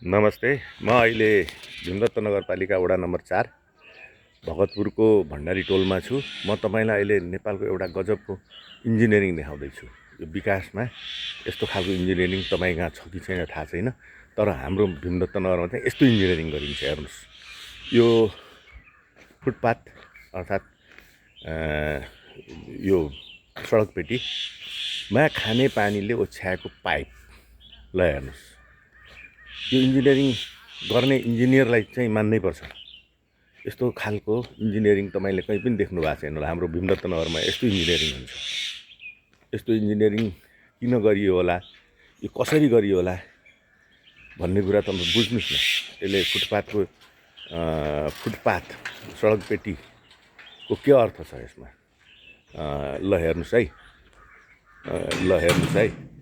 नमस्ते। म अहिले भीमदत्त नगरपालिका वडा नम्बर 4 भगतपुरको भण्डारी टोलमा छु। म तपाईलाई अहिले नेपालको एउटा गजबको इन्जिनियरिङ देखाउँदैछु। यो विकासमा यस्तो खालको इन्जिनियरिङ तपाईँ छ कि छैन थाहा छैन, तर हाम्रो भीमदत्त नगरमा चाहिँ यस्तो इन्जिनियरिङ गरिन्छ। हेर्नुस्, यो फुटपाथ अर्थात् यो सडकपेटीमा खाने पानीले ओछ्याएको पाइप। ल हेर्नुस्, यो इन्जिनियरिङ गर्ने इन्जिनियरलाई चाहिँ मान्नै पर्छ। यस्तो खालको इन्जिनियरिङ तपाईँले कहीँ पनि देख्नु भएको छैन होला। हाम्रो भीमदत्त नगरमा यस्तो इन्जिनियरिङ हुन्छ। यस्तो इन्जिनियरिङ किन गरियो होला, यो कसरी गरियो होला भन्ने कुरा तपाईँ बुझ्नुहोस् न। यसले फुटपाथ सडकपेटीको के अर्थ छ यसमा? ल हेर्नुहोस् है,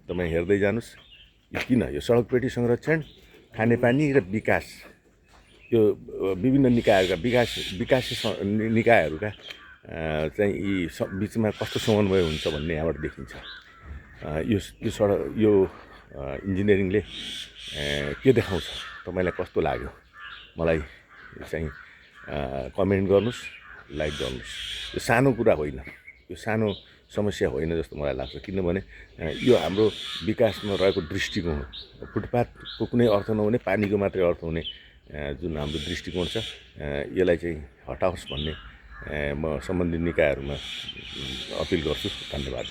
तपाईँ हेर्दै जानुहोस्। यो किन यो सडकपेटी संरक्षण, खानेपानी र विकास, यो विभिन्न निकायहरूका विकास निकायहरूका चाहिँ यी बिचमा कस्तो समन्वय हुन्छ भन्ने यहाँबाट देखिन्छ। यो इन्जिनियरिङले के देखाउँछ, तपाईँलाई कस्तो लाग्यो? मलाई चाहिँ कमेन्ट गर्नुहोस्, लाइक गर्नुहोस्। यो सानो कुरा होइन, यो सानो समस्या होइन जस्तो मलाई लाग्छ। किनभने यो हाम्रो विकासमा रहेको दृष्टिकोण, फुटपाथको कुनै अर्थ नहुने, पानीको मात्रै अर्थ हुने जुन हाम्रो दृष्टिकोण छ, यसलाई चाहिँ हटाओस् भन्ने म सम्बन्धित निकायहरूमा अपिल गर्छु। धन्यवाद।